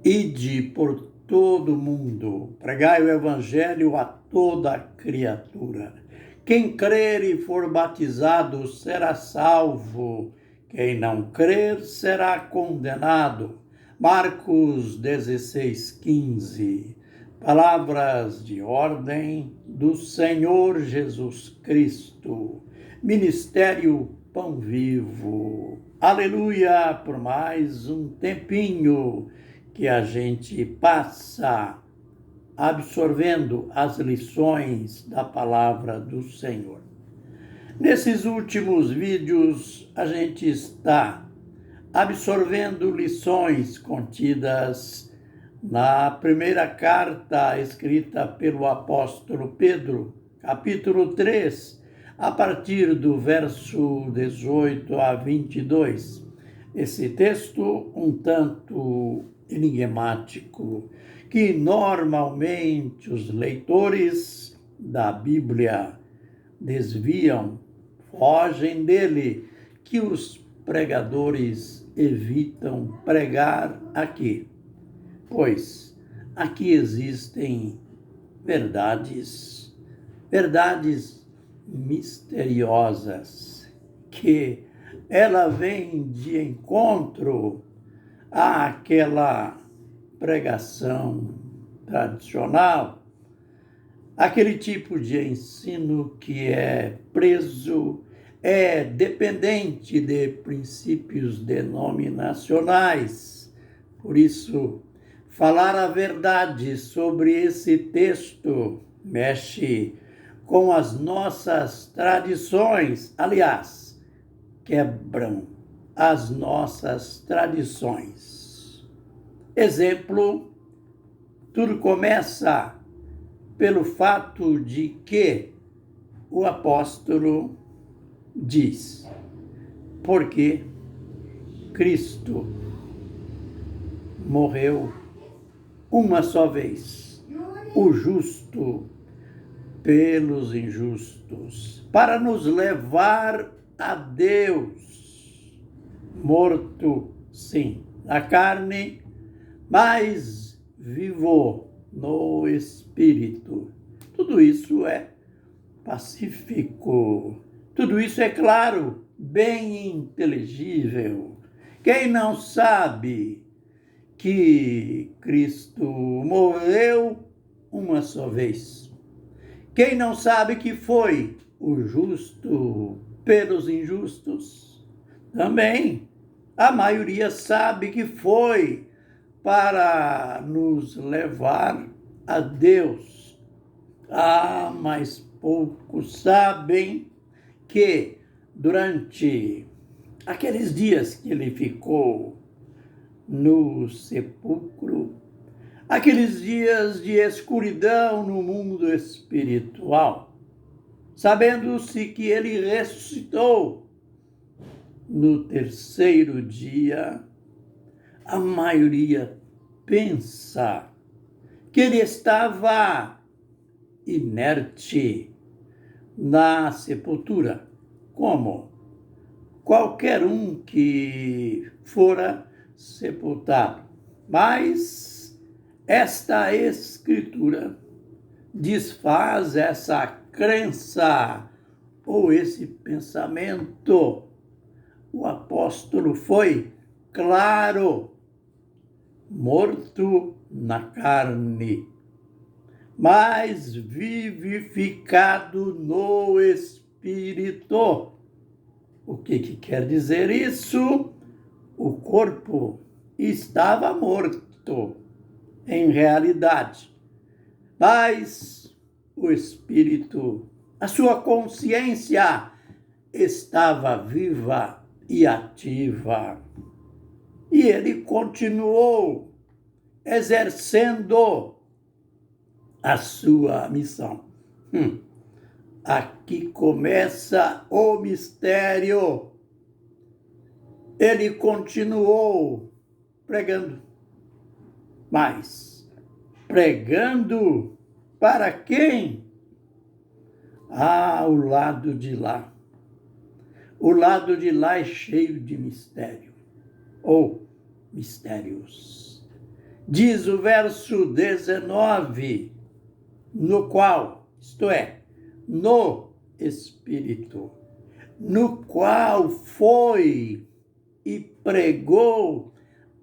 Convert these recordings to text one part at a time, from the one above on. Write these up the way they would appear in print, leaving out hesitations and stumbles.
Ide por todo o mundo, pregai o evangelho a toda criatura. Quem crer e for batizado será salvo, quem não crer será condenado. Marcos 16:15. Palavras de ordem do Senhor Jesus Cristo. Ministério Pão Vivo. Aleluia, por mais um tempinho que a gente passa absorvendo as lições da palavra do Senhor. Nesses últimos vídeos, a gente está absorvendo lições contidas na primeira carta escrita pelo apóstolo Pedro, capítulo 3, a partir do verso 18 a 22. Esse texto um tanto enigmático, que normalmente os leitores da Bíblia desviam, fogem dele, que os pregadores evitam pregar aqui. Pois aqui existem verdades misteriosas, que ela vem de encontro àquela pregação tradicional, aquele tipo de ensino que é preso, é dependente de princípios denominacionais. Por isso, falar a verdade sobre esse texto mexe com as nossas tradições, aliás, quebram as nossas tradições. Exemplo, tudo começa pelo fato de que o apóstolo diz: porque Cristo morreu uma só vez, o justo pelos injustos, para nos levar a Deus, morto, sim, na carne, mas vivo no espírito. Tudo isso é pacífico, tudo isso é claro, bem inteligível. Quem não sabe que Cristo morreu uma só vez? Quem não sabe que foi o justo pelos injustos? Também a maioria sabe que foi para nos levar a Deus. Mas poucos sabem que durante aqueles dias que ele ficou no sepulcro, aqueles dias de escuridão no mundo espiritual, sabendo-se que ele ressuscitou no terceiro dia, a maioria pensa que ele estava inerte na sepultura, como qualquer um que fora sepultado. Mas esta escritura desfaz essa crença ou esse pensamento. O apóstolo foi claro: morto na carne, mas vivificado no espírito. O que quer dizer isso? O corpo estava morto, em realidade, mas o espírito, a sua consciência, estava viva e ativa. E ele continuou exercendo a sua missão. Aqui começa o mistério. Ele continuou pregando, mas pregando para quem? O lado de lá. O lado de lá é cheio de mistério, ou mistérios. Diz o verso 19, no qual, isto é, no Espírito, no qual foi e pregou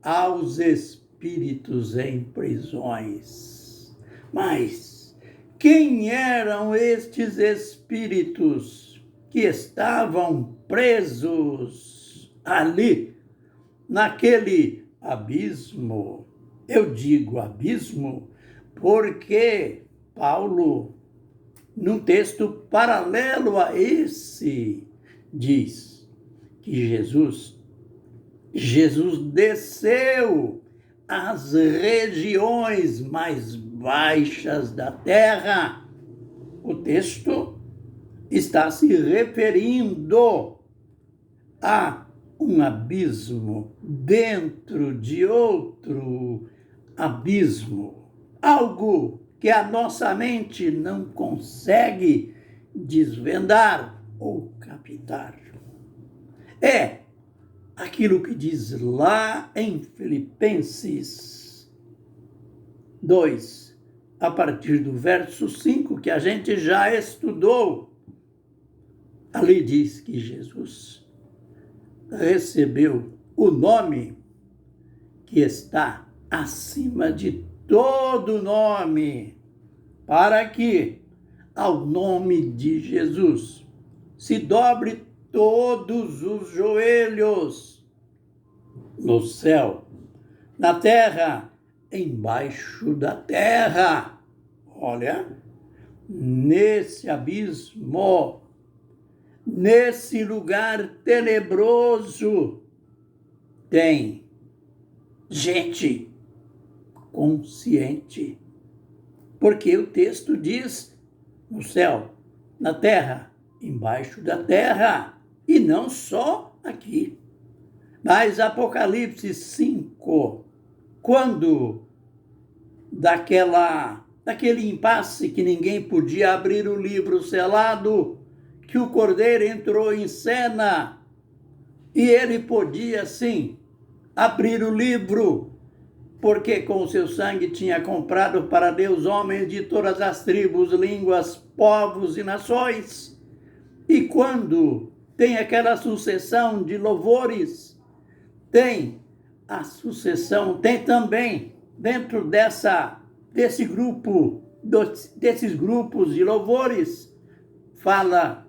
aos espíritos em prisões. Mas quem eram estes espíritos que estavam presos ali, naquele abismo? Eu digo abismo porque Paulo, num texto paralelo a esse, diz que Jesus desceu às regiões mais baixas da terra. O texto está se referindo a um abismo dentro de outro abismo, algo que a nossa mente não consegue desvendar ou captar. É aquilo que diz lá em Filipenses 2, a partir do verso 5, que a gente já estudou. Ali diz que Jesus recebeu o nome que está acima de todo nome, para que ao nome de Jesus se dobre todos os joelhos, no céu, na terra, embaixo da terra. Olha, nesse abismo, nesse lugar tenebroso, tem gente consciente. Porque o texto diz no céu, na terra, embaixo da terra, e não só aqui. Mas Apocalipse 5, quando daquele impasse que ninguém podia abrir o livro selado, que o Cordeiro entrou em cena, e ele podia, sim, abrir o livro, porque com o seu sangue tinha comprado para Deus homens de todas as tribos, línguas, povos e nações. E quando tem aquela sucessão de louvores, tem a sucessão, tem também dentro desses grupos de louvores, fala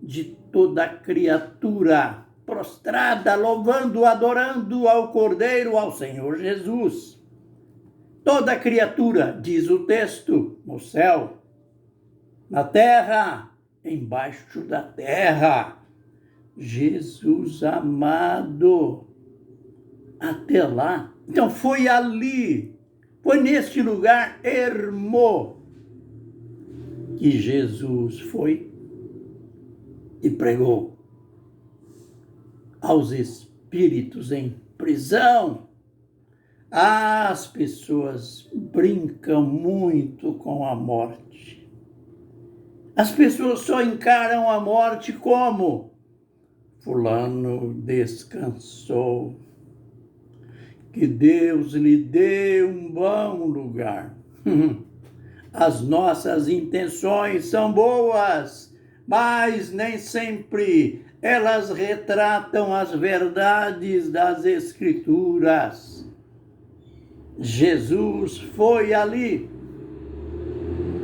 de toda criatura prostrada, louvando, adorando ao Cordeiro, ao Senhor Jesus. Toda criatura, diz o texto, no céu, na terra, embaixo da terra. Jesus amado, até lá. Então foi ali, foi neste lugar ermo que Jesus foi e pregou aos espíritos em prisão. As pessoas brincam muito com a morte. As pessoas só encaram a morte como: fulano descansou, que Deus lhe dê um bom lugar. As nossas intenções são boas, mas nem sempre elas retratam as verdades das Escrituras. Jesus foi ali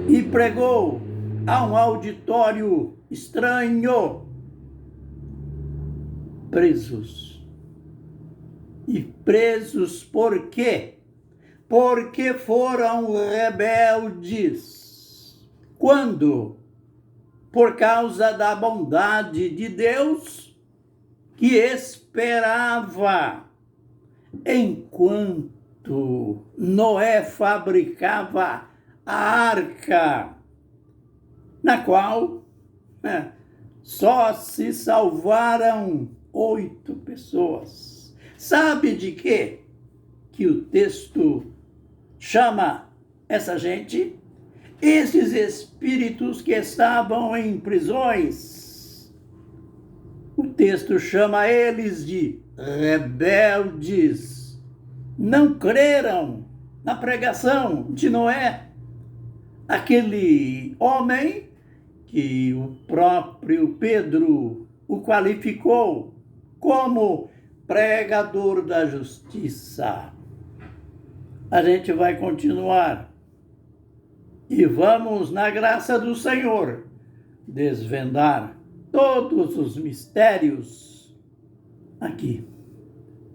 e pregou a um auditório estranho, presos. E presos por quê? Porque foram rebeldes. Quando? Por causa da bondade de Deus, que esperava enquanto Noé fabricava a arca, na qual só se salvaram 8 pessoas. Sabe de quê? Que o texto chama essa gente? Esses espíritos que estavam em prisões. O texto chama eles de rebeldes. Não creram na pregação de Noé, aquele homem que o próprio Pedro o qualificou como pregador da justiça. A gente vai continuar e vamos, na graça do Senhor, desvendar todos os mistérios aqui.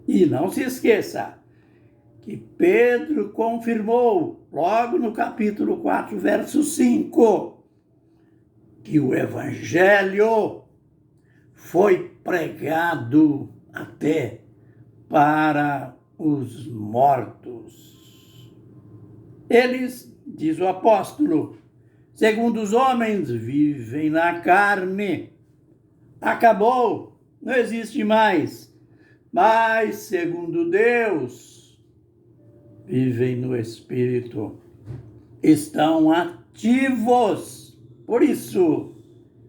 E não se esqueça que Pedro confirmou, logo no capítulo 4, verso 5, que o Evangelho foi pregado até para os mortos. Eles, diz o apóstolo, segundo os homens, vivem na carne. Acabou, não existe mais. Mas, segundo Deus, vivem no Espírito. Estão ativos. Por isso,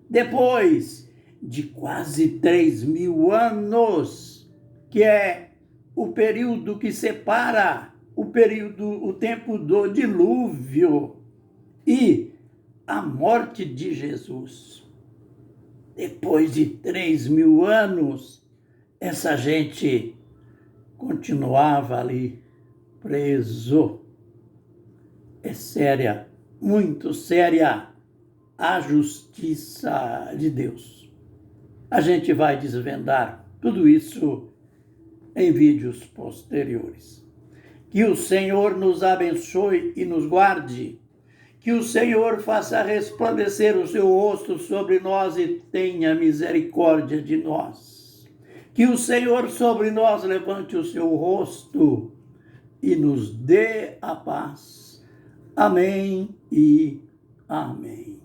depois de quase 3.000 anos, que é o período que separa o tempo do dilúvio e a morte de Jesus. Depois de 3.000 anos, essa gente continuava ali preso. É séria, muito séria, a justiça de Deus. A gente vai desvendar tudo isso em vídeos posteriores. Que o Senhor nos abençoe e nos guarde. Que o Senhor faça resplandecer o seu rosto sobre nós e tenha misericórdia de nós. Que o Senhor sobre nós levante o seu rosto e nos dê a paz. Amém e amém.